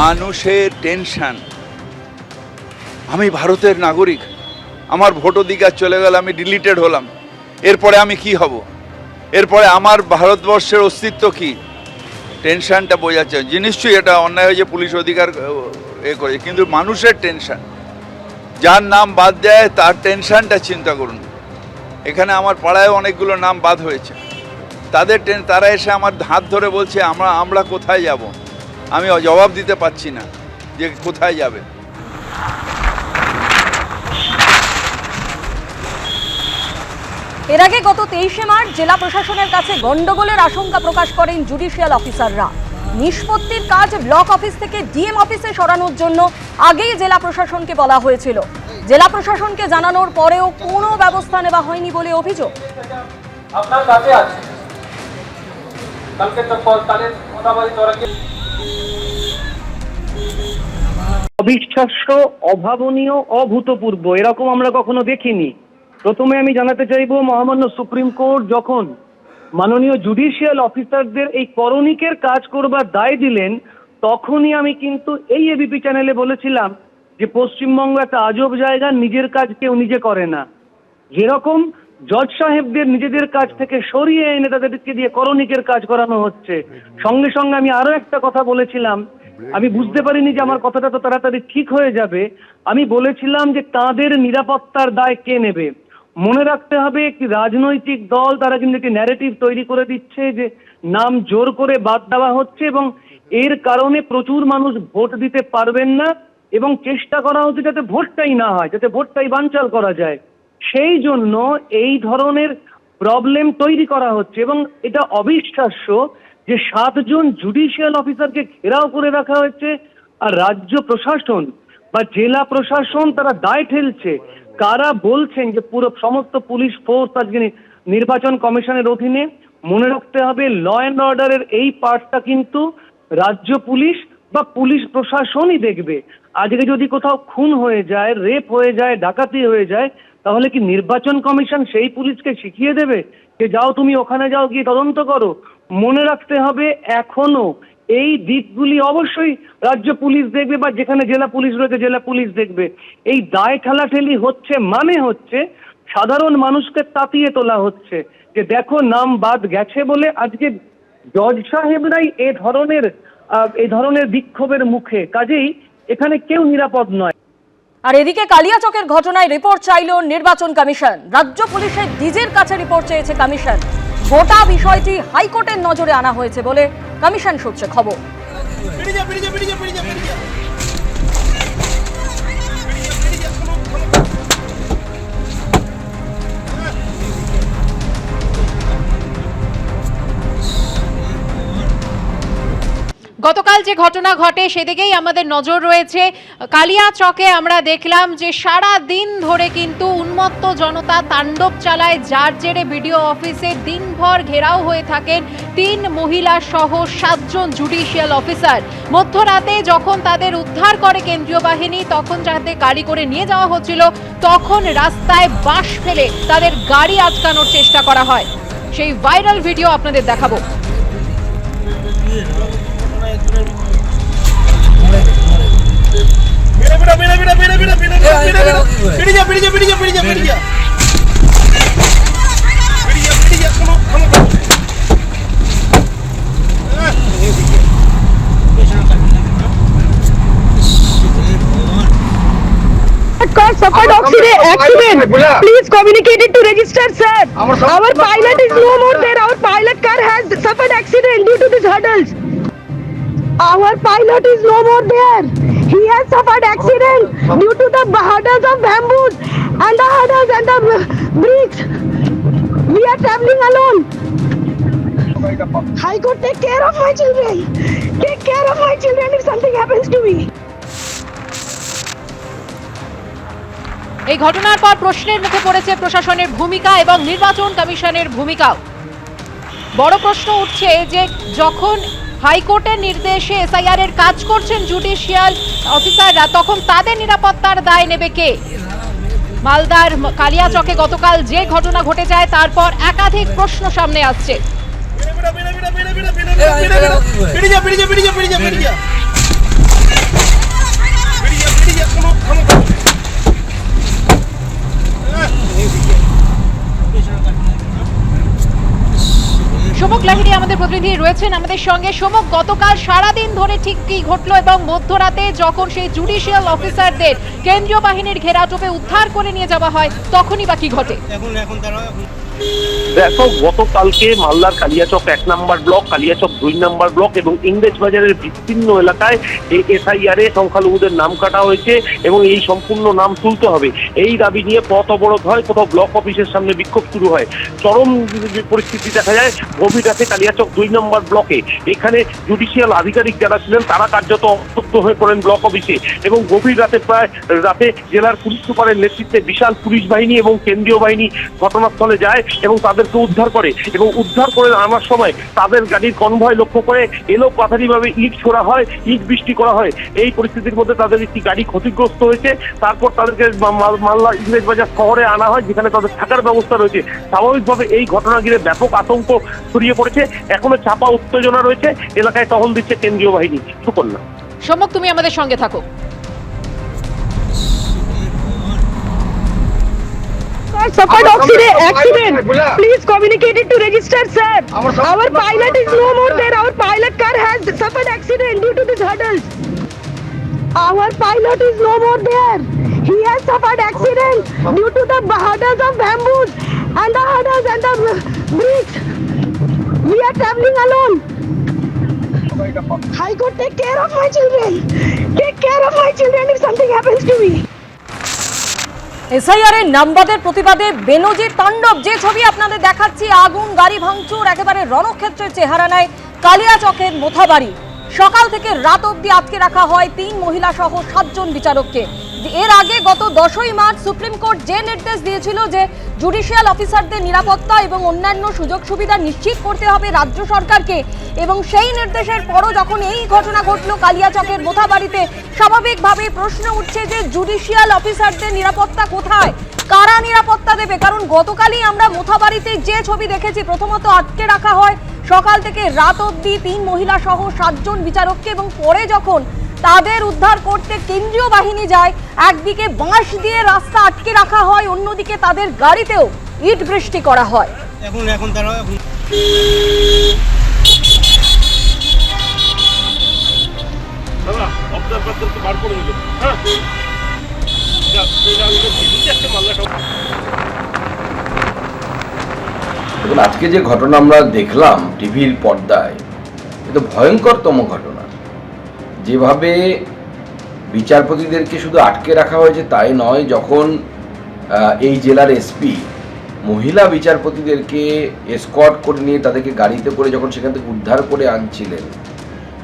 মানুষের টেনশন। আমি ভারতের নাগরিক, আমার ভোটাধিকার চলে গেল, আমি ডিলিটেড হলাম, এরপরে আমি কি হব? এরপরে আমার ভারতবর্ষের অস্তিত্ব কি? টেনশনটা বোঝাচ্ছে। নিশ্চয়ই এটা অন্যায় হয়েছে, পুলিশ অধিকার করে, কিন্তু মানুষের টেনশন, যার নাম বাদ দেয় তার টেনশনটা চিন্তা করুন। এখানে আমার পাড়ায় অনেকগুলো নাম বাদ হয়েছে, তারা এসে আমার হাত ধরে বলছে আমরা কোথায় যাব? আমি জবাব দিতে পারছি না যে কোথায় যাবে। এর আগে গত 23শে মার্চ জেলা প্রশাসনের কাছে গন্ডগোলের আশঙ্কা প্রকাশ করেন জুডিশিয়াল অফিসাররা। নিষ্পত্তির কাজ ব্লক অফিস থেকে ডিএম অফিসে সরানোর জন্য আগেই জেলা প্রশাসনকে বলা হয়েছিল। জেলা প্রশাসনকে জানানোর পরেও কোনো ব্যবস্থা নেওয়া হয়নি বলে অভিযোগ। আপনার কাছে আছে কালকে তো তাদের মোটামুটি অবিশ্বাস্য, অভাবনীয়, অভূতপূর্ব, এরকম আমরা কখনো দেখিনি। প্রথমে আমি জানাতে চাইবো, মহামান্য সুপ্রিম কোর্ট যখন মাননীয় জুডিশিয়াল অফিসারদের এই করণিকের কাজ করবার দায় দিলেন, তখনই আমি কিন্তু এই এবিপি চ্যানেলে বলেছিলাম যে পশ্চিমবঙ্গ একটা আজব জায়গা, নিজের কাজ কেউ নিজে করে না। যেরকম জজ সাহেবদের নিজেদের কাজ থেকে সরিয়ে এনে তাদেরকে দিয়ে করণিকের কাজ করানো হচ্ছে, সঙ্গে সঙ্গে আমি আরো একটা কথা বলেছিলাম, আমি বুঝতে পারিনি যে আমার কথাটা তো তাড়াতাড়ি ঠিক হয়ে যাবে। আমি বলেছিলাম যে তাদের নিরাপত্তার দায় কে নেবে? মনে রাখতে হবে, একটি রাজনৈতিক দল তারা কিন্তু একটি ন্যারেটিভ তৈরি করে দিচ্ছে যে নাম জোর করে বাদ দেওয়া হচ্ছে, এবং এর কারণে প্রচুর মানুষ ভোট দিতে পারবেন না, এবং চেষ্টা করা হচ্ছে যাতে ভোটটাই না হয়, যাতে ভোটটাই বানচাল করা যায়। সেই জন্য এই ধরনের প্রবলেম তৈরি করা হচ্ছে, এবং এটা অবিশ্বাস্য যে 7 জন জুডিশিয়াল অফিসারকে ঘেরাও করে রাখা হয়েছে, আর রাজ্য প্রশাসন বা জেলা প্রশাসন তারা দায় ঠেলছে। কারা বলছেন যে পুরো সমস্ত পুলিশ ফোর্স আজকে নির্বাচন কমিশনের অধীনে? মনে রাখতে হবে, ল অ্যান্ড অর্ডারের এই পার্টটা কিন্তু রাজ্য পুলিশ বা পুলিশ প্রশাসনই দেখবে। আজকে যদি কোথাও খুন হয়ে যায়, রেপ হয়ে যায়, ডাকাতি হয়ে যায়, তাহলে কি নির্বাচন কমিশন সেই পুলিশকে শিখিয়ে দেবে যে যাও তুমি ওখানে যাও, গিয়ে তদন্ত করো? মনে রাখতে হবে, এখনো এই দিকগুলি অবশ্যই রাজ্য পুলিশ দেখবে, বা যেখানে জেলা পুলিশ রয়েছে জেলা পুলিশ দেখবে। এই দায় ঠেলাঠেলি হচ্ছে মানে হচ্ছে সাধারণ মানুষকে তাতিয়ে তোলা হচ্ছে যে দেখো নাম বাদ গেছে বলে আজকে জজ সাহেবরাই এ ধরনের বিক্ষোভের মুখে। কাজেই এখানে কেউ নিরাপদ নয়। আর এদিকে কালিয়াচকের ঘটনায় রিপোর্ট চাইল নির্বাচন কমিশন। রাজ্য পুলিশের ডিজির কাছে রিপোর্ট চেয়েছে কমিশন। গোটা বিষয়টি হাইকোর্টের নজরে আনা হয়েছে বলে কমিশন সূত্রে খবর। গতকাল যে ঘটনা ঘটে সেদিকেই আমাদের নজর রয়েছে। কালিয়াচকে আমরা দেখলাম যে সারা দিন ধরে কিন্তু উন্মত্ত জনতা তাণ্ডব চালায়, যার জেরে বিডিও অফিসে দিনভর ঘেরাও হয়ে থাকেন 3 মহিলা সহ 7 জন জুডিশিয়াল অফিসার। মধ্যরাতে যখন তাদের উদ্ধার করে কেন্দ্রীয় বাহিনী, তখন যাতে গাড়ি করে নিয়ে যাওয়া হচ্ছিল, তখন রাস্তায় বাঁশ ফেলে তাদের গাড়ি আটকানোর চেষ্টা করা হয়। সেই ভাইরাল ভিডিও আপনাদের দেখাবো। Suffered accident. Please communicate it to register, sir. Our pilot is no more there. Our pilot car has suffered accident due to these hurdles. Our pilot is no more there. He has suffered accident due to the hurdles of bamboos and the hurdles and the bricks. We are traveling alone. High Court, take care of my children. Take care of my children if something happens to me. এই ঘটনার পর প্রশ্নের মুখে পড়েছে প্রশাসনের ভূমিকা এবং নির্বাচন কমিশনের ভূমিকাও। বড় প্রশ্ন উঠছে যে যখন হাইকোর্টের নির্দেশে এসআইআর এর কাজ করছেন জুডিশিয়াল অফিসাররা, তখন তাদের নিরাপত্তার দায় নেবে কে? মালদার কালিয়াচকে গতকাল যে ঘটনা ঘটে যায়, তারপর একাধিক প্রশ্ন সামনে আসছে। লাহিড়ী আমাদের প্রতিনিধি রয়েছেন আমাদের সঙ্গে। সমক, গতকাল সারাদিন ধরে ঠিক কি ঘটলো এবং মধ্যরাতে যখন সেই জুডিশিয়াল অফিসারদের কেন্দ্রীয় বাহিনীর ঘেরাটোপে উদ্ধার করে নিয়ে যাওয়া হয় তখনই বা কি ঘটে? দেখো, গতকালকে মালদার কালিয়াচক 1 নম্বর ব্লক, কালিয়াচক 2 নম্বর ব্লক এবং ইংরেজ বাজারের বিস্তীর্ণ এলাকায় এই এসআইআর এ সংখ্যালঘুদের নাম কাটা হয়েছে এবং এই সম্পূর্ণ নাম তুলতে হবে এই দাবি নিয়ে পথ অবরোধ হয়, কোথাও ব্লক অফিসের সামনে বিক্ষোভ শুরু হয়। চরম পরিস্থিতি দেখা যায় গভীর রাতে কালিয়াচক 2 নম্বর ব্লকে। এখানে জুডিশিয়াল আধিকারিক যারা ছিলেন তারা কার্যত অসুস্থ হয়ে পড়েন ব্লক অফিসে এবং গভীর রাতে প্রায় রাতে জেলার পুলিশ সুপারের নেতৃত্বে বিশাল পুলিশ বাহিনী এবং কেন্দ্রীয় বাহিনী ঘটনাস্থলে যায় এবং তাদেরকে উদ্ধার করে এবং উদ্ধার করে আনার সময় তাদের গাড়ির কনভয় লক্ষ্য করে এলো পাথারিভাবে ইট ছোড়া হয়, ইট বৃষ্টি করা হয়। এই পরিস্থিতির মধ্যে তাদের একটি গাড়ি ক্ষতিগ্রস্ত হয়েছে। তারপর তাদেরকে মালদা ইংরেজবাজার শহরে আনা হয়, যেখানে তাদের থাকার ব্যবস্থা রয়েছে। স্বাভাবিকভাবে এই ঘটনা ঘিরে ব্যাপক আতঙ্ক ছড়িয়ে পড়েছে। এখনো চাপা উত্তেজনা রয়েছে, এলাকায় টহল দিচ্ছে কেন্দ্রীয় বাহিনী। সুকন্যা। সমক, তুমি আমাদের সঙ্গে থাকো। Suffered accident. Please communicate it to register, sir. Our pilot is no more there. Our pilot car has suffered accident due to these hurdles. Our pilot is no more there. He has suffered accident due to the hurdles of bamboos and the hurdles and the bridge. We are traveling alone. I could take care of my children. Take care of my children if something happens to me. SIR এর নামবাদের প্রতিবাদে বেনজির তাণ্ডব, যে ছবি আপনাদের দেখাচ্ছি, আগুন, গাড়ি ভাঙচুর, একেবারে রণক্ষেত্রের চেহারা নেয় কালিয়াচকের মোথাবাড়ি। সকাল থেকে রাত অবধি আটকে রাখা হয় 3 মহিলা সহ 7 জন বিচারককে। এর আগে গত 10ই মার্চ সুপ্রিম কোর্ট যে নির্দেশ দিয়েছিল যে জুডিশিয়াল অফিসারদের নিরাপত্তা এবং অন্যান্য সুযোগ সুবিধা নিশ্চিত করতে হবে রাজ্য সরকারকে, এবং সেই নির্দেশের পরও যখন এই ঘটনা ঘটল কালিয়াচকের মোথাবাড়িতে, স্বাভাবিকভাবেই প্রশ্ন উঠছে যে জুডিশিয়াল অফিসারদের নিরাপত্তা কোথায়, কারা নিরাপত্তা দেবে? কারণ গতকালই আমরা মোথাবাড়িতে যে ছবি দেখেছি, প্রথমত আটকে রাখা হয় সকাল থেকে রাত অবধি 3 মহিলা সহ 7 জন বিচারককে, এবং পরে যখন তাদের উদ্ধার করতে কেন্দ্রীয় বাহিনী যায়, একদিকে বাঁশ দিয়ে রাস্তা আটকে রাখা হয়, অন্যদিকে তাদের গাড়িতেও ইট বৃষ্টি করা হয়। এখন তারা দেখুন, আজকে যে ঘটনা আমরা দেখলাম টিভির পর্দায়, এটা ভয়ঙ্করতম ঘটনা। যেভাবে বিচারপতিদেরকে শুধু আটকে রাখা হয়েছে তাই নয়, যখন এই জেলার এসপি মহিলা বিচারপতিদেরকে এসকর্ট করে নিয়ে তাদেরকে গাড়িতে করে যখন সেখান থেকে উদ্ধার করে আনছিলেন,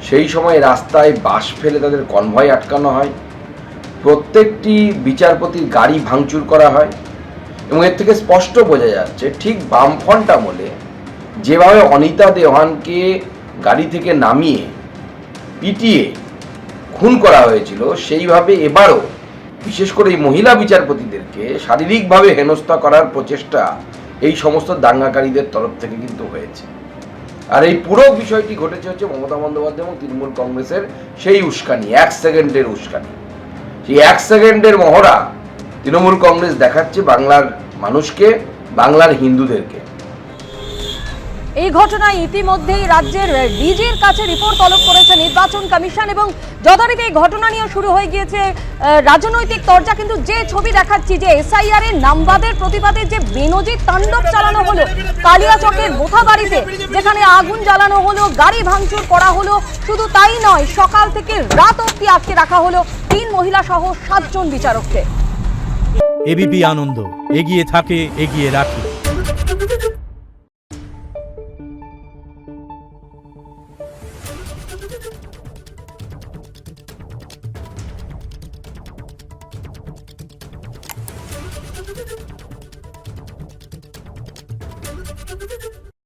সেই সময় রাস্তায় বাস ফেলে তাদের কনভয় আটকানো হয়, প্রত্যেকটি বিচারপতির গাড়ি ভাঙচুর করা হয়। এবং এর থেকে স্পষ্ট বোঝা যাচ্ছে ঠিক বামফ্রন্ট আমলে যেভাবে অনিতা দেওয়ানকে গাড়ি থেকে নামিয়ে পিটিয়ে খুন করা হয়েছিল, সেইভাবে এবারও বিশেষ করে এই মহিলা বিচারপতিদেরকে শারীরিকভাবে হেনস্থা করার প্রচেষ্টা এই সমস্ত দাঙ্গাকারীদের তরফ থেকে কিন্তু হয়েছে। আর এই পুরো বিষয়টি ঘটেছে হচ্ছে মমতা বন্দ্যোপাধ্যায় এবং তৃণমূল কংগ্রেসের সেই উস্কানি, 1 সেকেন্ডের উস্কানি। সেই 1 সেকেন্ডের মহড়া তৃণমূল কংগ্রেস দেখাচ্ছে বাংলার মানুষকে, বাংলার হিন্দুদেরকে। এই ঘটনায় ইতিমধ্যেই রাজ্যের ডিজির কাছে রিপোর্ট তলব করেছে নির্বাচন কমিশন, এবং যথারীতি এই ঘটনা নিয়ে শুরু হয়ে গিয়েছে রাজনৈতিক তরজা। কিন্তু যে ছবি দেখাচ্ছি, যে এসআইআর এর নামবাদের প্রতিবাদে যে বেনজির তাণ্ডব চালানো হলো কালিয়াচকের মোথাবাড়িতে, যেখানে আগুন জ্বালানো হলো, গাড়ি ভাঙচুর করা হলো, শুধু তাই নয়, সকাল থেকে রাত অবধি আটকে রাখা হলো 3 মহিলা সহ 7 জন বিচারককে। এবিপি আনন্দ, এগিয়ে থাকে, এগিয়ে রাখে। Thank you.